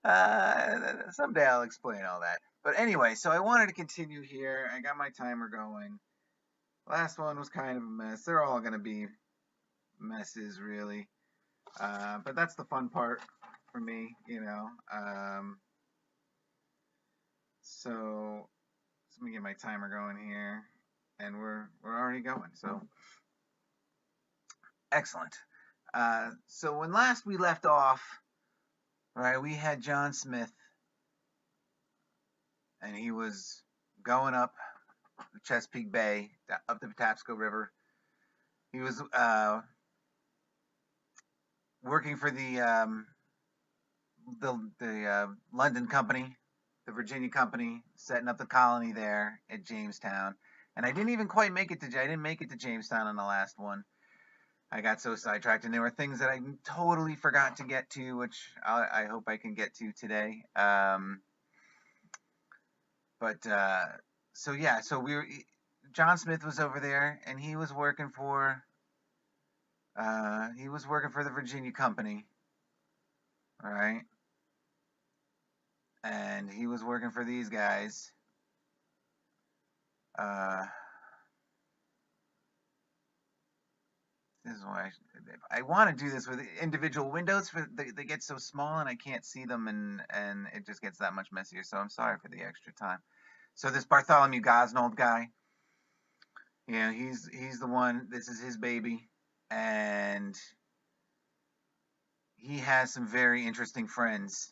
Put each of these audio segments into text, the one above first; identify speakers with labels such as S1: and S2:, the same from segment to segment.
S1: Someday I'll explain all that. But anyway, so I wanted to continue here. I got my timer going. Last one was kind of a mess. They're all going to be messes, really. But that's the fun part for me, you know. So let me get my timer going here, and we're already going. So excellent. So when last we left off, right, we had John Smith, and he was going up the Chesapeake Bay, up the Patapsco River. He was working for the London Company, the Virginia Company, setting up the colony there at Jamestown. And I didn't even quite make it to I didn't make it to Jamestown on the last one. I got so sidetracked, and there were things that I totally forgot to get to, which I hope I can get to today. But so yeah, so John Smith was over there, and he was working for the Virginia Company, all right, and he was working for these guys. Uh, this is why I want to do this with individual windows. They get so small and I can't see them, and it just gets that much messier. So I'm sorry for the extra time. So this Bartholomew Gosnold guy, you know, he's the one. This is his baby, and he has some very interesting friends.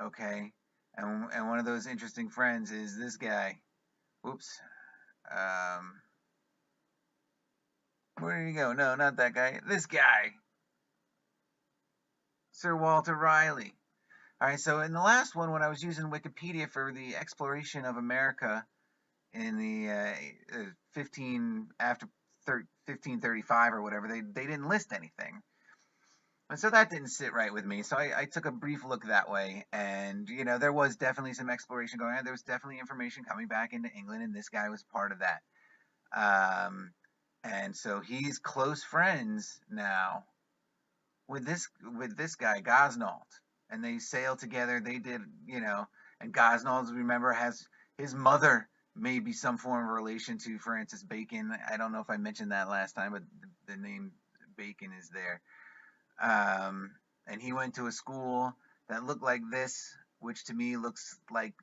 S1: Okay, and one of those interesting friends is this guy. Whoops. Um, where did he go? No, not that guy. This guy, Sir Walter Riley. All right, so in the last one, when I was using Wikipedia for the exploration of America in the 15 after 1535 or whatever, they didn't list anything, and so that didn't sit right with me. So I took a brief look that way, and you know there was definitely some exploration going on. There was definitely information coming back into England, and this guy was part of that. And so he's close friends now with this guy Gosnold, and they sailed together. They did, you know, and Gosnold, remember, has his mother may be some form of relation to Francis Bacon. I don't know if I mentioned that last time, but the name Bacon is there. And he went to a school that looked like this, which to me looks like,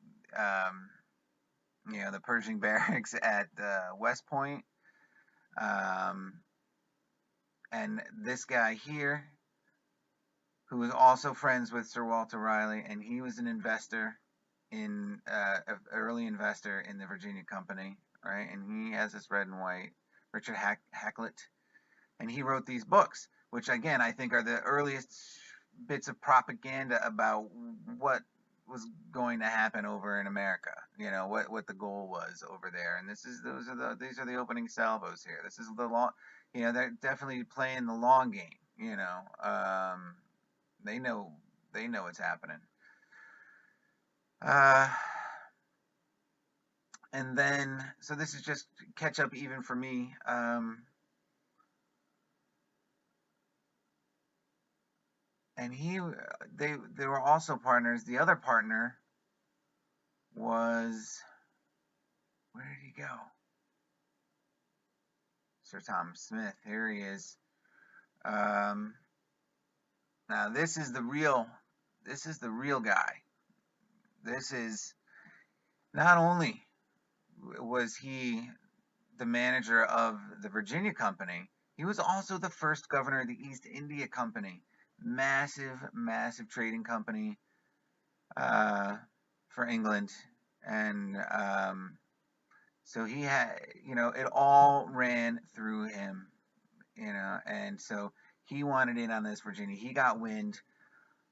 S1: you know, the Pershing barracks at West Point. Um, and this guy here, who was also friends with Sir Walter Riley, and he was an investor in an early investor in the Virginia Company, right? And he has this red and white, Richard Hakluyt, and he wrote these books, which again I think are the earliest bits of propaganda about what was going to happen over in America. You know what the goal was over there, and these are the opening salvos here. This is the long, you know, they're definitely playing the long game. You know, they know they know what's happening. Uh, and then so this is just catch up even for me. And they were also partners. The other partner was, where did he go? Sir Thomas Smith. Here he is. Um, Now this is the real guy. This is not only was he the manager of the Virginia Company, he was also the first governor of the East India Company. Massive, massive trading company uh, for England. And so he had, you know, it all ran through him, you know, and so he wanted in on this Virginia. He got wind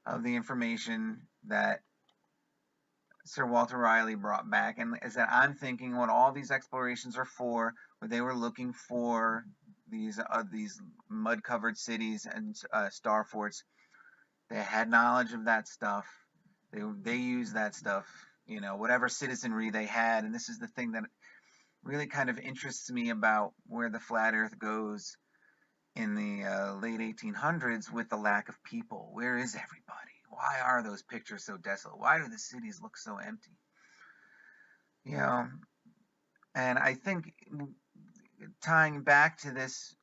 S1: of the information that Sir Walter Riley brought back, and is that I'm thinking what all these explorations are for, where they were looking for these mud-covered cities and star forts. They had knowledge of that stuff. They used that stuff, you know, whatever citizenry they had. And this is the thing that really kind of interests me about where the flat Earth goes in the late 1800s with the lack of people. Where is everybody? why are those pictures so desolate? Why do the cities look so empty? You know, and I think tying back to this,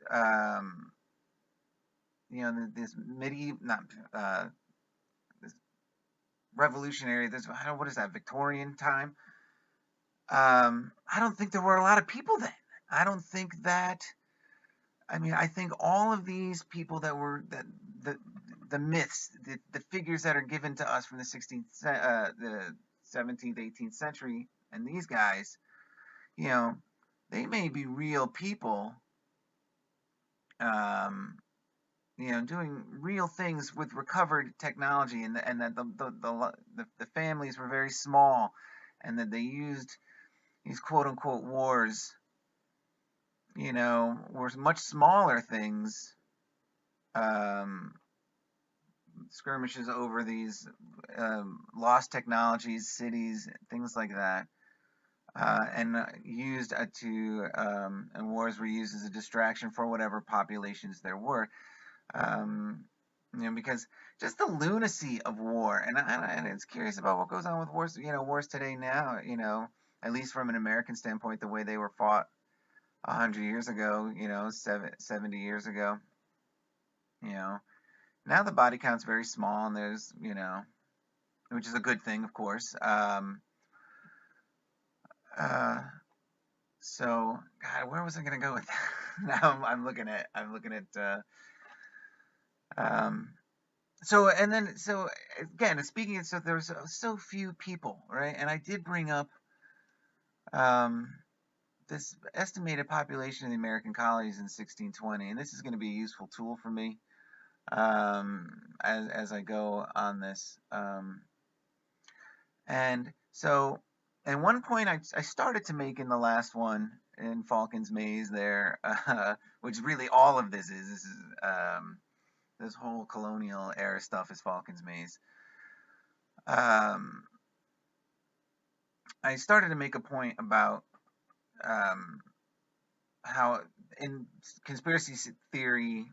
S1: this medieval, not this revolutionary, this what is that, Victorian time? I don't think there were a lot of people then. I don't think that. I mean, I think all of these people that were the myths, the figures that are given to us from the 17th, 18th century, and these guys, you know, they may be real people, doing real things with recovered technology, and that the families were very small, and that they used these quote unquote wars, were much smaller things, skirmishes over these lost technologies, cities, things like that, and used and wars were used as a distraction for whatever populations there were, because just the lunacy of war, and it's curious about what goes on with wars, wars today now, at least from an American standpoint, the way they were fought 100 years ago, 70 years ago, now the body count's very small, and there's, which is a good thing, of course. So, God, where was I gonna go with that? Now I'm looking at, so again, speaking of, so there's so few people, right? And I did bring up, this estimated population of the American colonies in 1620, and this is going to be a useful tool for me, as I go on this. And so, and one point I started to make in the last one in Falken's Maze there, which really all of this is this whole colonial era stuff is Falken's Maze. I started to make a point about how in conspiracy theory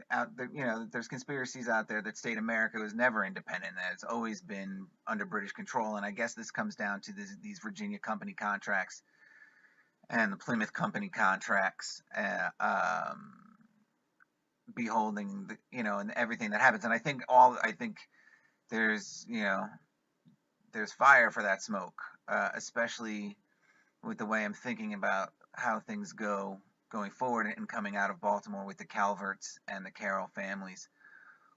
S1: out there, there's conspiracies out there that state America was never independent, that it's always been under British control, and I guess this comes down to these Virginia Company contracts and the Plymouth Company contracts, beholding and everything that happens. And I think there's there's fire for that smoke, especially with the way I'm thinking about how things going forward and coming out of Baltimore with the Calverts and the Carroll families,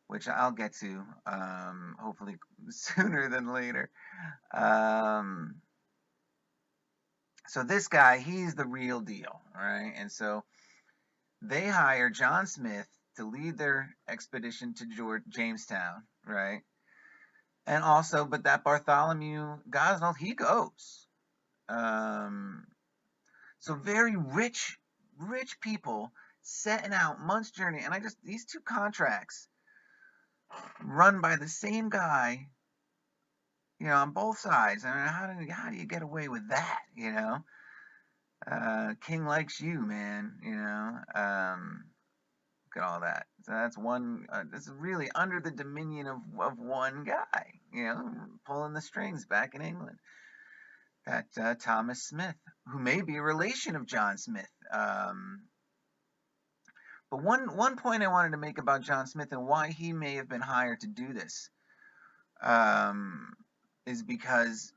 S1: which I'll get to, hopefully sooner than later. So this guy, he's the real deal, right? And so they hire John Smith to lead their expedition to Jamestown, right? And also, but that Bartholomew Gosnold, he goes. So very rich people setting out months' journey, and these two contracts run by the same guy, on both sides. I mean, how do you get away with that? King likes you, man. Look at all that. So that's one. This is really under the dominion of one guy, pulling the strings back in England. That Thomas Smith, who may be a relation of John Smith. But one point I wanted to make about John Smith and why he may have been hired to do this, is because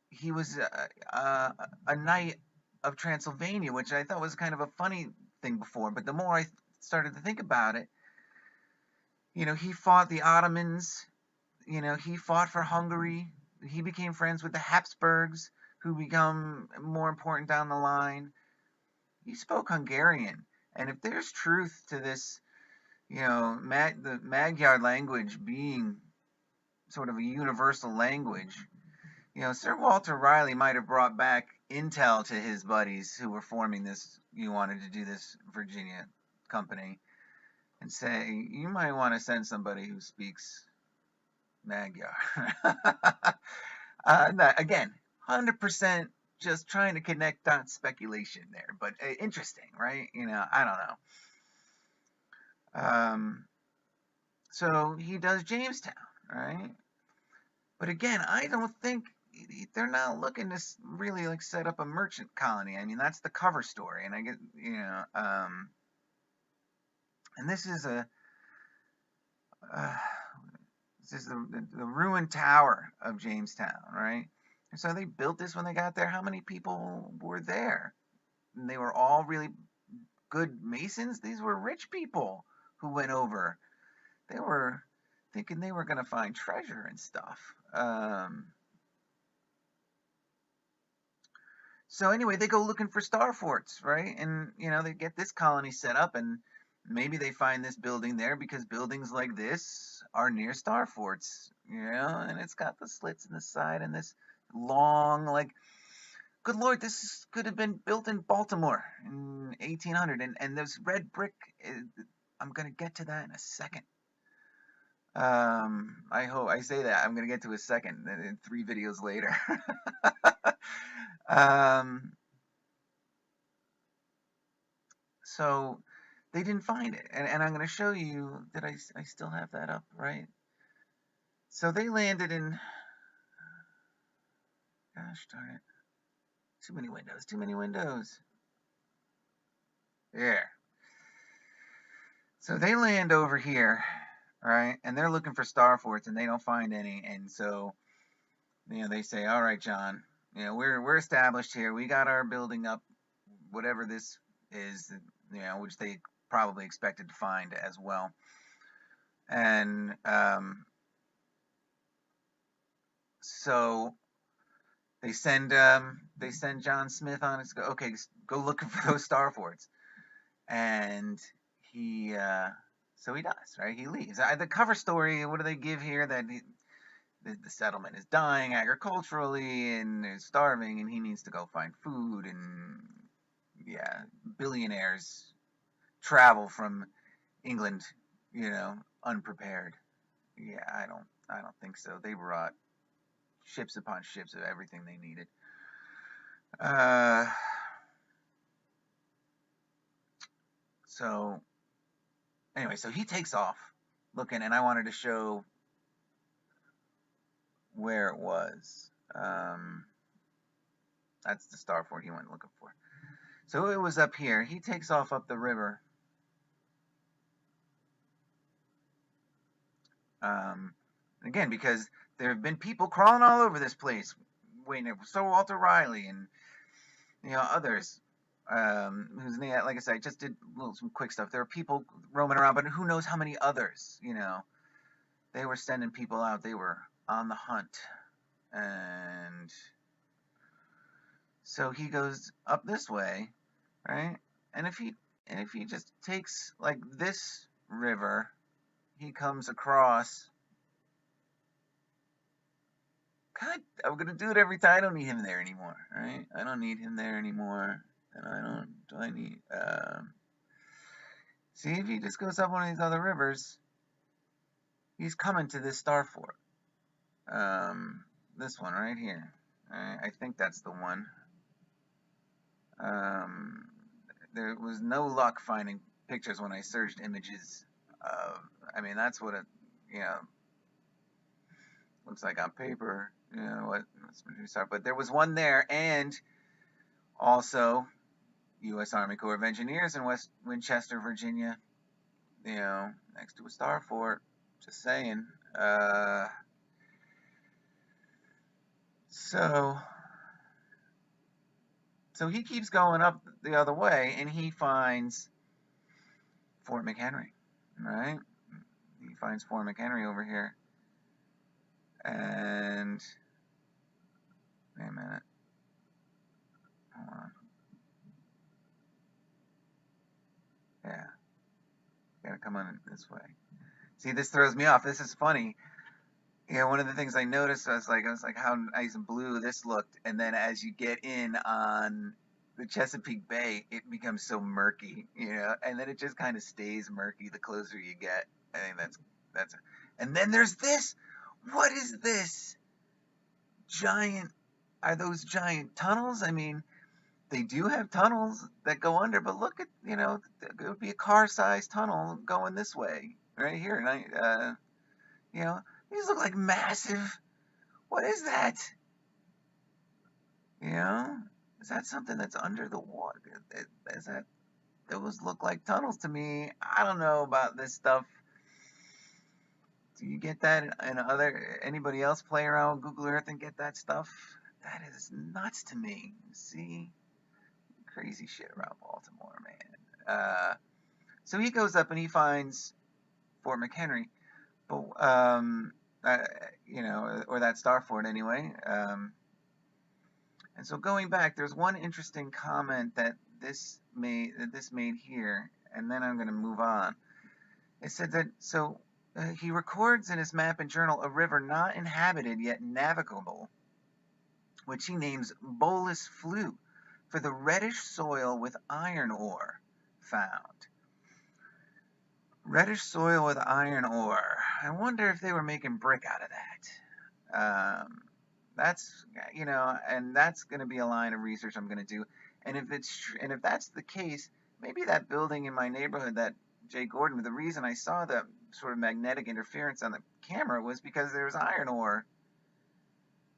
S1: he was a knight of Transylvania, which I thought was kind of a funny thing before. But the more I started to think about it, he fought the Ottomans, he fought for Hungary. He became friends with the Habsburgs, who become more important down the line. He spoke Hungarian. And if there's truth to this, the Magyar language being sort of a universal language, Sir Walter Raleigh might have brought back intel to his buddies who were forming this, wanted to do this Virginia company, and say, you might want to send somebody who speaks Magyar. Again, 100% just trying to connect dots, speculation there, but interesting, right? I don't know. So he does Jamestown. right? But again, I don't think they're not looking to really like set up a merchant colony. I mean, that's the cover story, and I get, and this is uh, the ruined tower of Jamestown, right? And so they built this when they got there. How many people were there? And they were all really good masons. These were rich people who went over. They were thinking they were going to find treasure and stuff. So anyway, they go looking for star forts, right? And they get this colony set up, and maybe they find this building there because buildings like this are near star forts, and it's got the slits in the side and this long, like, good Lord, this could have been built in Baltimore in 1800, and this red brick, I'm going to get to that in a second. I hope I say that. I'm going to get to a second in 3 videos later. So they didn't find it, and I'm going to show you that I still have that up, right? So they landed in, gosh darn it, too many windows. There. So they land over here, right? And they're looking for star forts, and they don't find any. And so, they say, all right, John, we're established here. We got our building up, whatever this is, which they probably expected to find as well. And so they send John Smith on his go looking for those star forts, and he so he does, right? He leaves. The cover story, what do they give here? That the settlement is dying agriculturally and is starving, and he needs to go find food, and billionaires travel from England, unprepared. Yeah, I don't think so. They brought ships upon ships of everything they needed. So anyway, so he takes off looking, and I wanted to show where it was. That's the star fort he went looking for. So it was up here. He takes off up the river. Again, because there have been people crawling all over this place, waiting. So Walter Riley and others, whose name, like I said, I just did some quick stuff. There are people roaming around, but who knows how many others? They were sending people out. They were on the hunt, and so he goes up this way, right? And if he just takes like this river, he comes across. God, I'm gonna do it every time. I don't need him there anymore, right? I don't need him there anymore, and do I need? See, if he just goes up one of these other rivers, he's coming to this star fort. This one right here. I think that's the one. There was no luck finding pictures when I searched images. I mean, that's what it, looks like on paper. But there was one there, and also U.S. Army Corps of Engineers in West Winchester, Virginia. Next to a star fort. Just saying. So he keeps going up the other way, and he finds Fort McHenry, right? He finds Fort McHenry over here. And wait a minute. Hold on. Yeah. Gotta come on this way. See, this throws me off. This is funny. One of the things I noticed, I was like how nice and blue this looked, and then as you get in on the Chesapeake Bay, it becomes so murky, and then it just kind of stays murky the closer you get. I think that's, and then there's this. What is this? Are those giant tunnels? I mean, they do have tunnels that go under, but look at, it would be a car-sized tunnel going this way, right here, and These look like massive. What is that? You know, is that something that's under the water? Is that? Those look like tunnels to me. I don't know about this stuff. Do you get that? And anybody else play around with Google Earth and get that stuff? That is nuts to me. See, crazy shit around Baltimore, man. So he goes up and he finds Fort McHenry, but uh, or that Star Fort anyway. And so going back, there's one interesting comment that this made here, and then I'm going to move on. It said that he records in his map and journal a river not inhabited yet navigable, which he names Bolus Flu, for the reddish soil with iron ore found. Reddish soil with iron ore. I wonder if they were making brick out of that. That's and that's going to be a line of research I'm going to do. And if that's the case, maybe that building in my neighborhood, that Jay Gordon, the reason I saw the sort of magnetic interference on the camera was because there was iron ore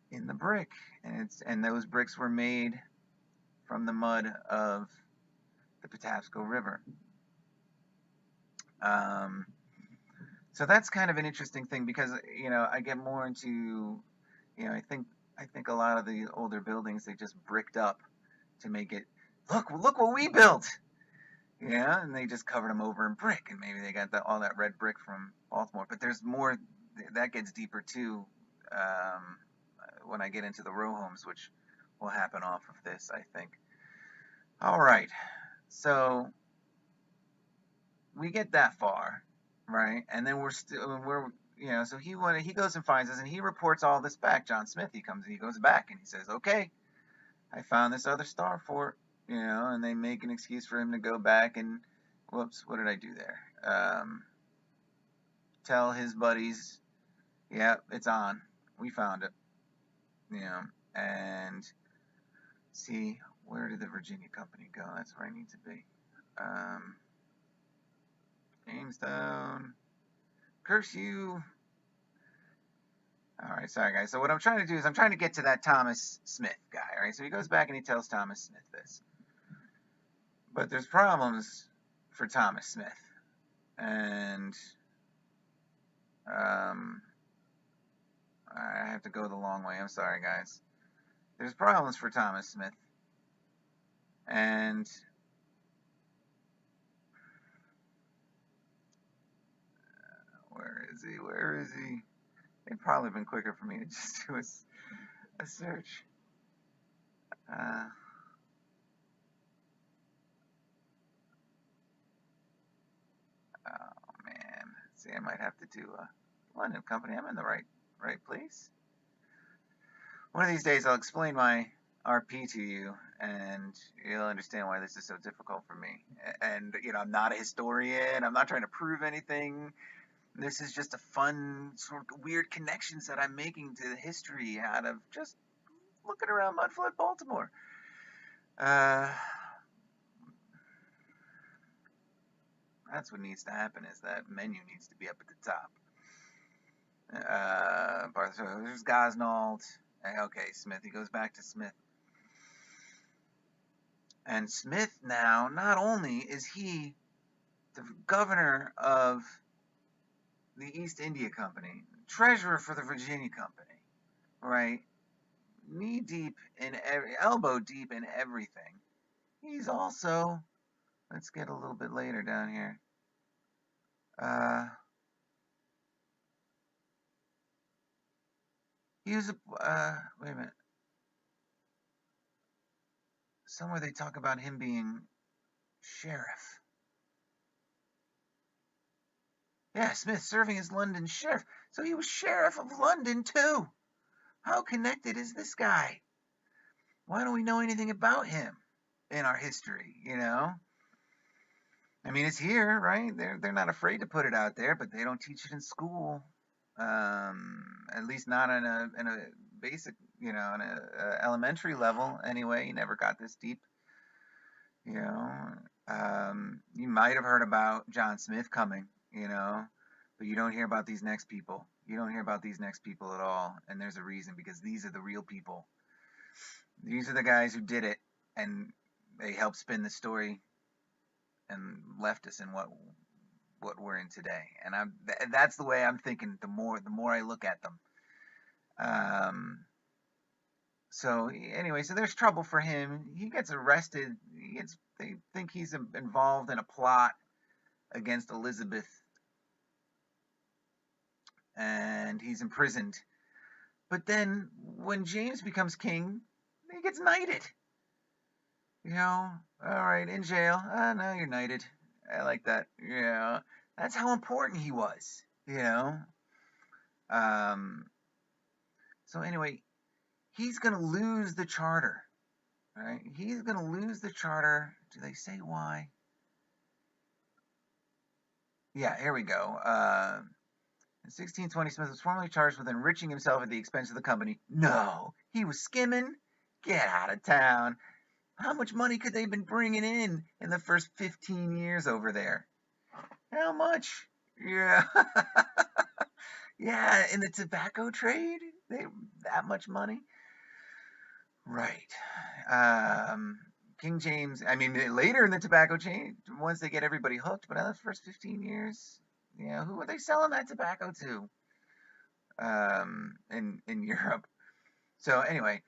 S1: in the brick, and those bricks were made from the mud of the Patapsco River. So that's kind of an interesting thing because I get more into I think a lot of the older buildings they just bricked up to make it look what we built. Yeah, and they just covered them over in brick, and maybe they got all that red brick from Baltimore. But there's more that gets deeper too when I get into the row homes, which will happen off of this, I think. All right, so we get that far, right? And then we're so he goes and finds us, and he reports all this back. John Smith, he goes back, and he says, okay, I found this other Star Fort, and they make an excuse for him to go back and, whoops, what did I do there? Tell his buddies, yeah, it's on. We found it. And see, where did the Virginia company go? That's where I need to be. Jamestown. Curse you. All right, sorry guys. So what I'm trying to do is I'm trying to get to that Thomas Smith guy. All right, so he goes back and he tells Thomas Smith this. But there's problems for Thomas Smith, and I have to go the long way. I'm sorry, guys. There's problems for Thomas Smith, and where is he? Where is he? It'd probably been quicker for me to just do a search. Oh man, see, I might have to do a London company. I'm in the right place. One of these days, I'll explain my RP to you, and you'll understand why this is so difficult for me. And I'm not a historian. I'm not trying to prove anything. This is just a fun, sort of weird connections that I'm making to the history out of just looking around Mudflood, Baltimore. That's what needs to happen, is that menu needs to be up at the top. So there's Gosnold. Okay, Smith. He goes back to Smith. And Smith now, not only is he the governor of the East India Company, treasurer for the Virginia Company, right? Knee deep in elbow deep in everything. He's also, let's get a little bit later down here. He was wait a minute. Somewhere they talk about him being sheriff. Yeah, Smith serving as London sheriff. So he was sheriff of London too. How connected is this guy? Why don't we know anything about him in our history, I mean, it's here, right? They're not afraid to put it out there, but they don't teach it in school. At least not in a basic, in a elementary level anyway. You never got this deep. You might have heard about John Smith coming, but you don't hear about these next people. You don't hear about these next people at all, and there's a reason, because these are the real people. These are the guys who did it, and they helped spin the story and left us in what we're in today. And that's the way I'm thinking. The more I look at them. So anyway, so there's trouble for him. He gets arrested. They think he's involved in a plot against Elizabeth, and he's imprisoned. But then when James becomes king, he gets knighted. All right, in jail. No, you're knighted. I like that. Yeah, that's how important he was. Um, so anyway, he's gonna lose the charter. Right? He's gonna lose the charter. Do they say why? Yeah, here we go. In 1620, Smith was formally charged with enriching himself at the expense of the company. No, he was skimming. Get out of town. How much money could they have been bringing in the first 15 years over there? How much? Yeah. Yeah, in the tobacco trade? That much money? Right. King James, I mean, later in the tobacco chain, once they get everybody hooked, but in the first 15 years, who are they selling that tobacco to? In Europe. So anyway,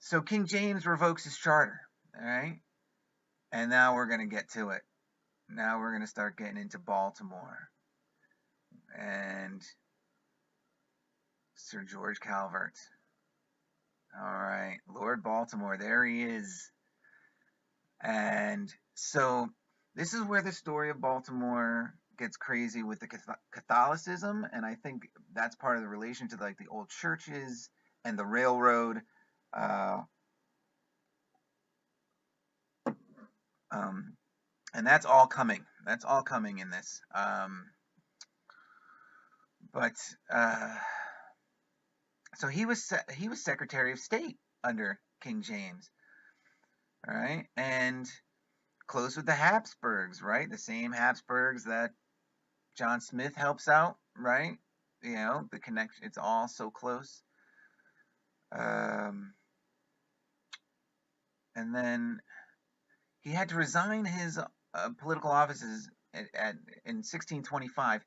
S1: so King James revokes his charter, all right? And now we're going to get to it. Now we're going to start getting into Baltimore and Sir George Calvert. All right, Lord Baltimore, there he is. And so this is where the story of Baltimore gets crazy with the Catholicism, and I think that's part of the relation to like the old churches and the railroad. And that's all coming. That's all coming in this. So he was Secretary of State under King James, all right, and close with the Habsburgs, right? The same Habsburgs that John Smith helps out, right? The connection. It's all so close. And then he had to resign his political offices in 1625.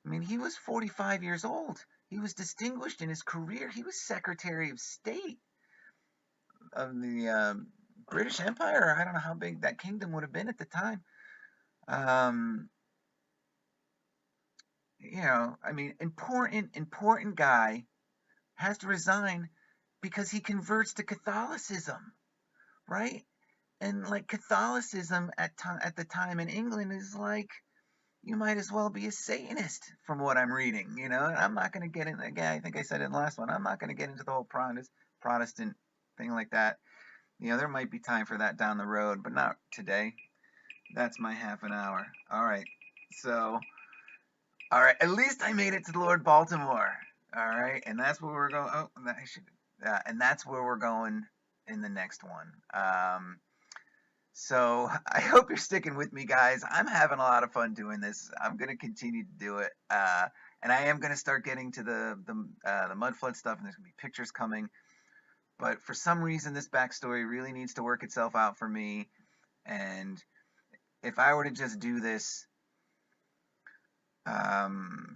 S1: I mean, he was 45 years old. He was distinguished in his career. He was Secretary of State of the British Empire. I don't know how big that kingdom would have been at the time. I mean, important guy has to resign because he converts to Catholicism, right? And like Catholicism at the time in England is like, you might as well be a Satanist from what I'm reading, And I'm not going to get in, again, I think I said it in the last one, I'm not going to get into the whole Protestant thing like that. There might be time for that down the road, but not today. That's my half an hour. All right. So, all right, at least I made it to Lord Baltimore. All right, and that's where we're going. Oh, and that's where we're going in the next one. So I hope you're sticking with me, guys. I'm having a lot of fun doing this. I'm going to continue to do it, and I am going to start getting to the mud flood stuff, and there's going to be pictures coming. But for some reason, this backstory really needs to work itself out for me. And if I were to just do this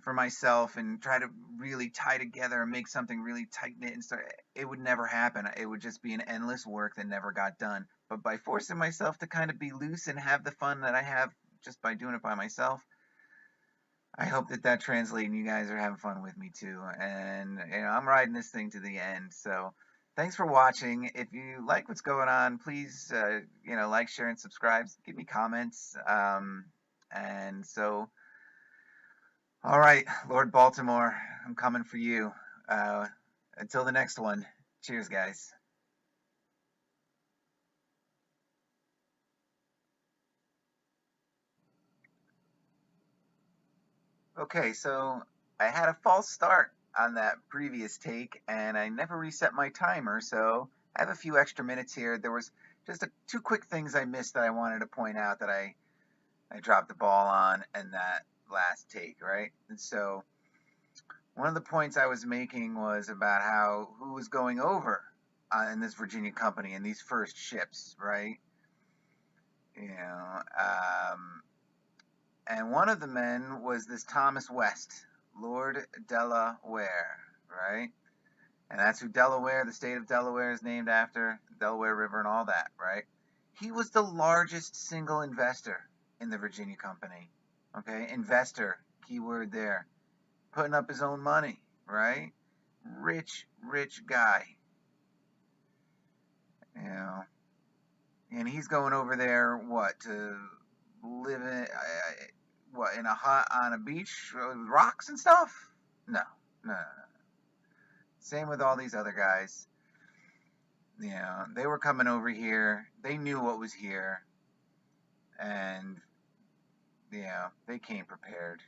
S1: for myself and try to really tie together and make something really tight knit and start, it would never happen. It would just be an endless work that never got done. But by forcing myself to kind of be loose and have the fun that I have just by doing it by myself, I hope that translates and you guys are having fun with me too. And I'm riding this thing to the end. So thanks for watching. If you like what's going on, please like, share, and subscribe. Give me comments. And so, all right, Lord Baltimore, I'm coming for you. Until the next one, cheers, guys. Okay, so I had a false start on that previous take, and I never reset my timer, so I have a few extra minutes here. There was just two quick things I missed that I wanted to point out that I dropped the ball on in that last take, right? And so one of the points I was making was about how who was going over in this Virginia company in these first ships, right? You know, and one of the men was this Thomas West, Lord Delaware, right? And that's who Delaware, the state of Delaware, is named after, Delaware River and all that, right? He was the largest single investor in the Virginia company. Okay, investor, keyword there, putting up his own money, right? Rich, rich guy, you know, and he's going over there, what, to live in, what, in a hut on a beach with rocks and stuff? No, no, no, no. Same with all these other guys. You know, they were coming over here. They knew what was here, and you know, they came prepared.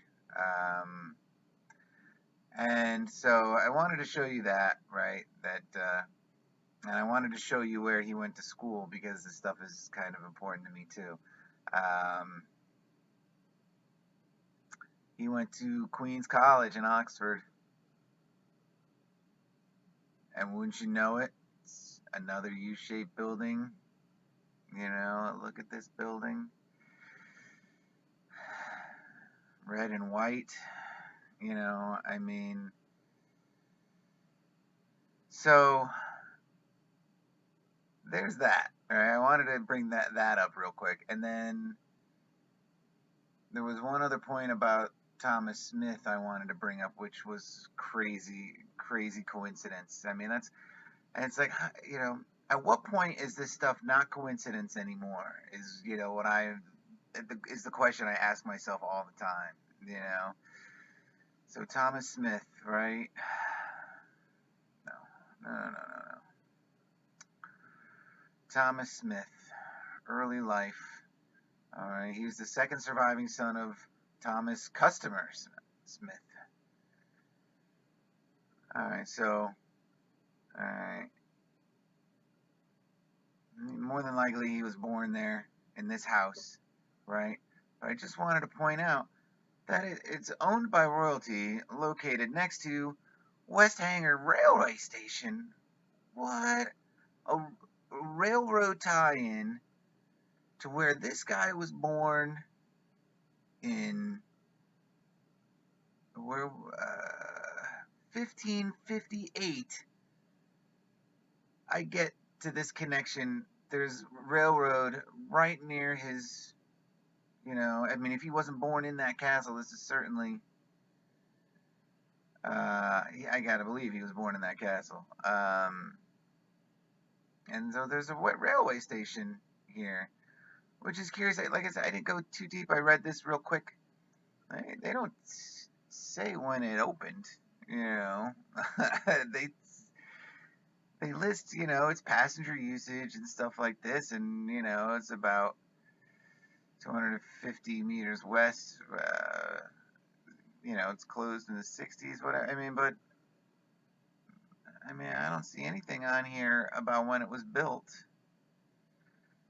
S1: And so I wanted to show you that, right? And I wanted to show you where he went to school because this stuff is kind of important to me too. Um, he went to Queen's College in Oxford, and wouldn't you know it, it's another U-shaped building. You know, look at this building, red and white. You know, I mean, so there's that. All right, I wanted to bring that up real quick, and then there was one other point about Thomas Smith I wanted to bring up, which was crazy, crazy coincidence. I mean, and it's like, you know, at what point is this stuff not coincidence anymore? Is, you know, is the question I ask myself all the time, you know? So Thomas Smith, right? No, no, no, no, no. Thomas Smith, early life. All right, he was the second surviving son of Thomas Customer Smith. All right, so, all right, more than likely he was born there in this house, right? But I just wanted to point out that it's owned by royalty, located next to West Hanger Railway Station. What? A railroad tie-in to where this guy was born in where 1558. I get to this connection. There's railroad right near his. You know, I mean, if he wasn't born in that castle, this is certainly. I gotta believe he was born in that castle. And so there's a railway station here, which is curious. Like I said, I didn't go too deep. I read this real quick. They don't say when it opened. You know, they they list, you know, its passenger usage and stuff like this, and you know, it's about 250 meters west. You know, it's closed in the 60s. What I mean, but I mean, I don't see anything on here about when it was built.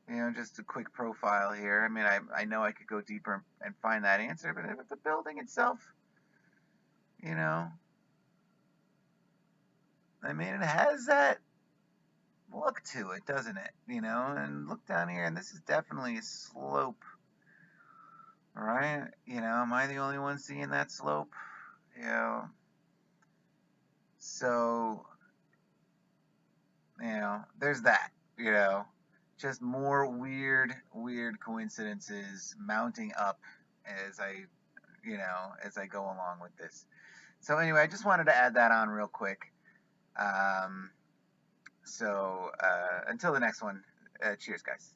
S1: You know, just a quick profile here. I mean, I know I could go deeper and find that answer, but the building itself, you know, I mean, it has that look to it, doesn't it? You know, and look down here, and this is definitely a slope, right? You know, am I the only one seeing that slope? You know, so, you know, there's that, you know, just more weird, weird coincidences mounting up as as I go along with this. So anyway, I just wanted to add that on real quick. Um, so until the next one, cheers, guys.